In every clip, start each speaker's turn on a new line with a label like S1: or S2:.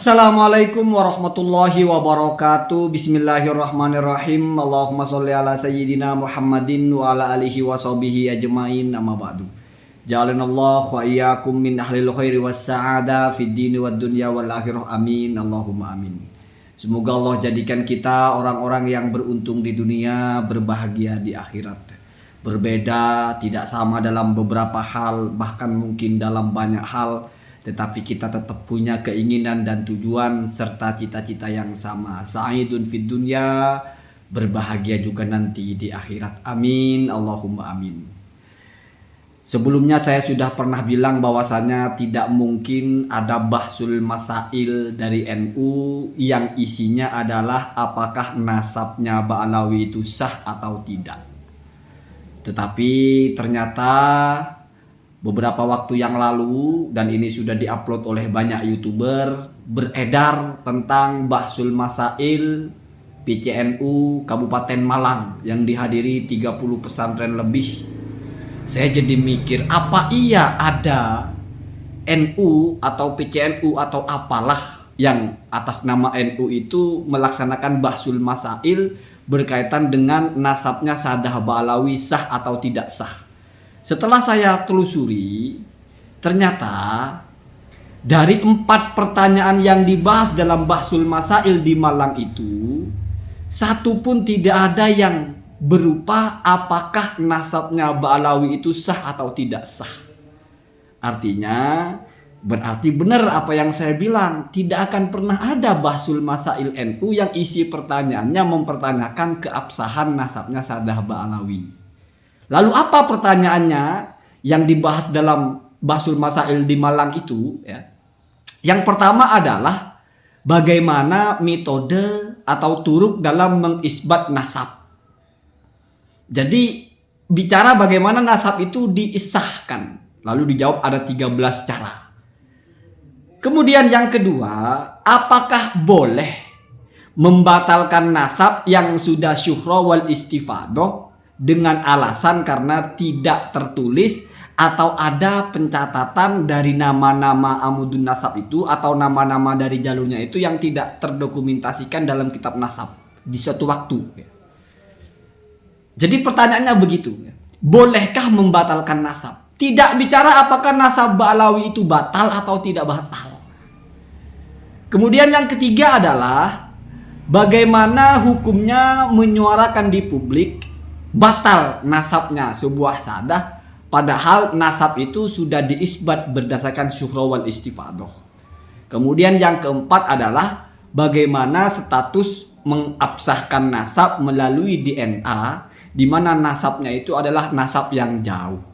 S1: Assalamualaikum warahmatullahi wabarakatuh. Bismillahirrahmanirrahim. Allahumma sholli ala sayyidina Muhammadin wa ala alihi wa sahbihi ajmain. Amma ba'du. Ja'alanallahu wa iyyakum min ahlil khairi was sa'ada fid dini wad dunya wal akhirah. Amin. Allahumma amin. Semoga Allah jadikan kita orang-orang yang beruntung di dunia, berbahagia di akhirat. Berbeda, tidak sama dalam beberapa hal, bahkan mungkin dalam banyak hal, tetapi kita tetap punya keinginan dan tujuan serta cita-cita yang sama. Sa'idun fid dunya, berbahagia juga nanti di akhirat. Amin, Allahumma amin. Sebelumnya saya sudah pernah bilang bahwasanya tidak mungkin ada bahsul masail dari NU yang isinya adalah apakah nasabnya Ba'alawi itu sah atau tidak. Tetapi ternyata beberapa waktu yang lalu, dan ini sudah diupload oleh banyak YouTuber, beredar tentang bahsul masail PCNU Kabupaten Malang yang dihadiri 30 pesantren lebih. Saya jadi mikir, apa iya ada NU atau PCNU atau apalah yang atas nama NU itu melaksanakan bahsul masail berkaitan dengan nasabnya Sadah Ba'alawi sah atau tidak sah. Setelah saya telusuri, ternyata dari 4 pertanyaan yang dibahas dalam bahsul masail di Malang itu, satu pun tidak ada yang berupa apakah nasabnya Ba'alawi itu sah atau tidak sah. Artinya, berarti benar apa yang saya bilang, tidak akan pernah ada bahsul masail NU yang isi pertanyaannya mempertanyakan keabsahan nasabnya Sadah Ba'alawi. Lalu apa pertanyaannya yang dibahas dalam bahsul masail di Malang itu? Ya. Yang pertama adalah bagaimana metode atau turuk dalam mengisbat nasab. Jadi bicara bagaimana nasab itu diisahkan. Lalu dijawab ada 13 cara. Kemudian yang kedua, apakah boleh membatalkan nasab yang sudah syuhra wal istifadah dengan alasan karena tidak tertulis atau ada pencatatan dari nama-nama amudun nasab itu atau nama-nama dari jalurnya itu yang tidak terdokumentasikan dalam kitab nasab di suatu waktu. Jadi pertanyaannya begitu, bolehkah membatalkan nasab? Tidak bicara apakah nasab Ba'alawi itu batal atau tidak batal. Kemudian yang ketiga adalah bagaimana hukumnya menyuarakan di publik batal nasabnya sebuah sadah, padahal nasab itu sudah diisbat berdasarkan syuhra wal istifadah. Kemudian yang keempat adalah bagaimana status mengabsahkan nasab melalui DNA, di mana nasabnya itu adalah nasab yang jauh.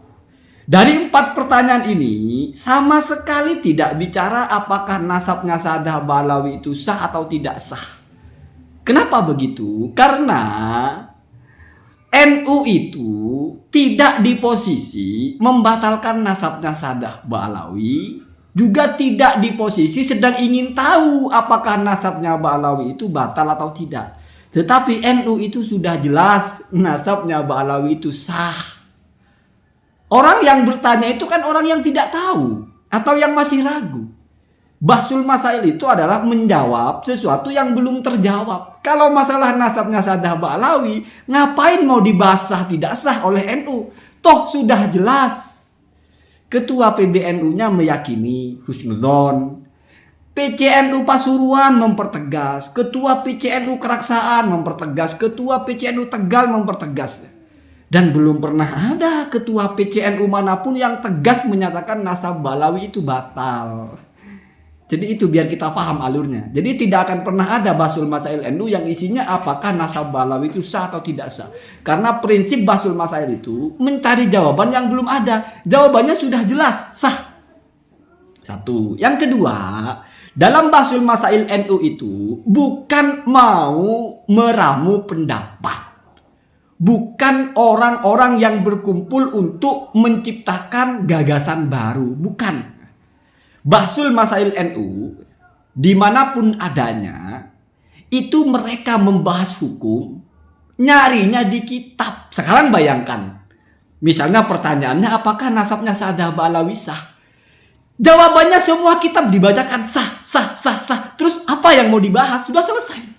S1: Dari 4 pertanyaan ini sama sekali tidak bicara apakah nasabnya Sadah Ba'alawi itu sah atau tidak sah. Kenapa begitu? Karena NU itu tidak di posisi membatalkan nasabnya Sadah Ba'alawi, juga tidak di posisi sedang ingin tahu apakah nasabnya Ba'alawi itu batal atau tidak. Tetapi NU itu sudah jelas nasabnya Ba'alawi itu sah. Orang yang bertanya itu kan orang yang tidak tahu atau yang masih ragu. Bahsul masail itu adalah menjawab sesuatu yang belum terjawab. Kalau masalah nasabnya Sadah Ba'alawi, ngapain mau dibahas sah tidak sah oleh NU? Toh sudah jelas. Ketua PBNU-nya meyakini husnudzon. PCNU Pasuruan mempertegas. Ketua PCNU Keraksaan mempertegas. Ketua PCNU Tegal mempertegas. Dan belum pernah ada ketua PCNU manapun yang tegas menyatakan nasab Ba'alawi itu batal. Jadi itu biar kita paham alurnya. Jadi tidak akan pernah ada bahsul masail NU yang isinya apakah nasab Ba'alawi itu sah atau tidak sah. Karena prinsip bahsul masail itu mencari jawaban yang belum ada. Jawabannya sudah jelas, sah. Satu. Yang kedua, dalam bahsul masail NU itu bukan mau meramu pendapat. Bukan orang-orang yang berkumpul untuk menciptakan gagasan baru. Bukan. Bahsul masail NU dimanapun adanya, itu mereka membahas hukum nyarinya di kitab. Sekarang bayangkan, misalnya pertanyaannya apakah nasabnya Sadah Ba'alawi sah? Jawabannya semua kitab dibacakan sah, sah, sah, sah. terus apa yang mau dibahas? Sudah selesai.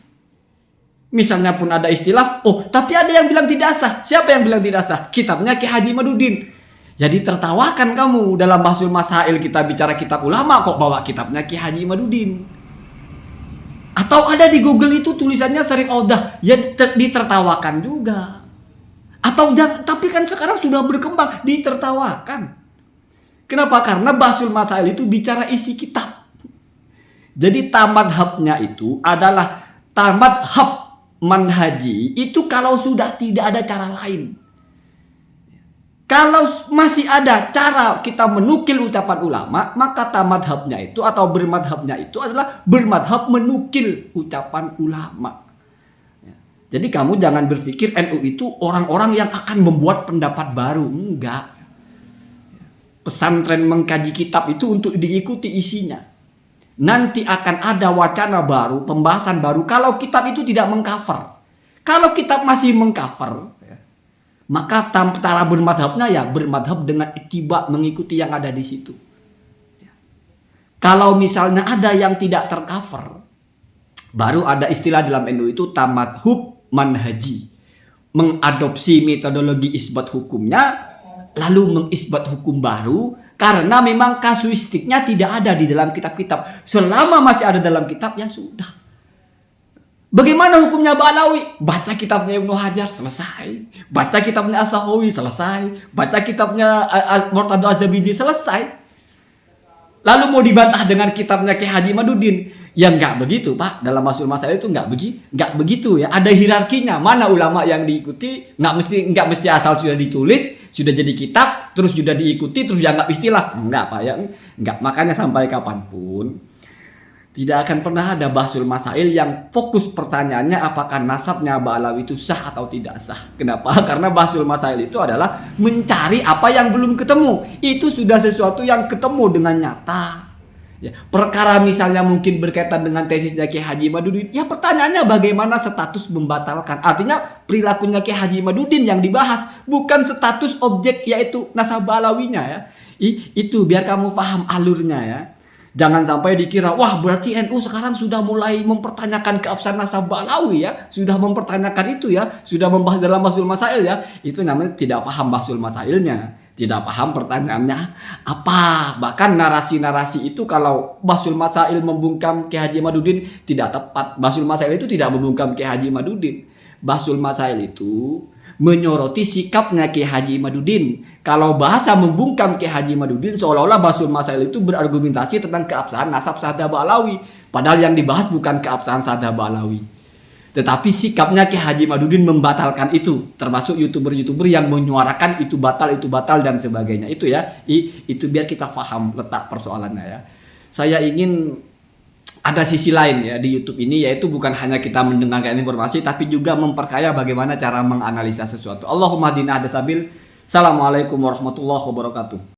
S1: Misalnya pun ada ikhtilaf, tapi ada yang bilang tidak sah. Siapa yang bilang tidak sah? Kitabnya Ki Haji Imaduddin. Jadi tertawakan kamu dalam Bahsul Masail kita bicara kitab ulama kok bawa kitabnya Ki Haji Imaduddin. Atau ada di Google itu tulisannya Syarif Audah, ya ditertawakan juga. Atau tapi kan sekarang sudah berkembang, ditertawakan. Kenapa? Karena Bahsul Masail itu bicara isi kitab. Jadi tamadhabnya itu adalah tamadhab manhaji itu kalau sudah tidak ada cara lain. Kalau masih ada cara kita menukil ucapan ulama, maka tamadhabnya itu atau bermadhabnya itu adalah bermadhab menukil ucapan ulama. Jadi kamu jangan berpikir NU itu orang-orang yang akan membuat pendapat baru. Enggak. Pesantren mengkaji kitab itu untuk diikuti isinya. Nanti akan ada wacana baru, pembahasan baru kalau kitab itu tidak mengcover. Kalau kitab masih mengcover, maka cara bermadhabnya ya bermadhab dengan ittiba, mengikuti yang ada di situ. Kalau misalnya ada yang tidak tercover, baru ada istilah dalam NU itu tamadhub manhaji. Mengadopsi metodologi isbat hukumnya, lalu mengisbat hukum baru, karena memang kasuistiknya tidak ada di dalam kitab-kitab. Selama masih ada dalam kitab, ya sudah. Bagaimana hukumnya Ba'alawi? Baca kitabnya Ibnu Hajar, selesai. Baca kitabnya As-Sakhawi, selesai. Baca kitabnya Murtadha Az-Zabidi, selesai. Lalu mau dibantah dengan kitabnya Ki Haji Imaduddin. Ya nggak begitu, Pak. Dalam Bahsul Masail itu nggak begitu ya. Ada hierarkinya. Mana ulama yang diikuti? Nggak mesti asal sudah ditulis, sudah jadi kitab, terus sudah diikuti, terus dianggap istilah. Enggak, Pak ya. Enggak. Makanya sampai kapanpun tidak akan pernah ada Bahsul Masail yang fokus pertanyaannya apakah nasabnya Ba'alawi itu sah atau tidak sah. Kenapa? Karena Bahsul Masail itu adalah mencari apa yang belum ketemu. Itu sudah sesuatu yang ketemu dengan nyata. Ya, perkara misalnya mungkin berkaitan dengan tesisnya Ki Haji Imaduddin, ya pertanyaannya bagaimana status membatalkan. Artinya perilakunya Ki Haji Imaduddin yang dibahas, bukan status objek yaitu nasab Ba'alawinya ya. Itu biar kamu paham alurnya ya. Jangan sampai dikira, wah berarti NU sekarang sudah mulai mempertanyakan keabsahan nasab Ba'alawi ya. Sudah mempertanyakan itu ya. Sudah membahas dalam Bahsul Masail ya. Itu namanya tidak paham Bahsul Masailnya. Tidak paham pertanyaannya apa. Bahkan narasi-narasi itu kalau Bahsul Masail membungkam Ki Haji Imaduddin tidak tepat. Bahsul Masail itu tidak membungkam Ki Haji Imaduddin. Bahsul Masail itu menyoroti sikapnya Ki Haji Imaduddin. Kalau bahasa membungkam Ki Haji Imaduddin seolah-olah Bahsul Masail itu berargumentasi tentang keabsahan nasab Syahdah Ba'alawi. Padahal yang dibahas bukan keabsahan Syahdah Ba'alawi. Tetapi sikapnya Ki Haji Imaduddin membatalkan itu. Termasuk youtuber-youtuber yang menyuarakan itu batal dan sebagainya. Itu ya. Itu biar kita paham letak persoalannya ya. Saya ingin ada sisi lain ya di YouTube ini, yaitu bukan hanya kita mendengarkan informasi tapi juga memperkaya bagaimana cara menganalisa sesuatu. Allahumma hadina hadasabil. Assalamualaikum warahmatullahi wabarakatuh.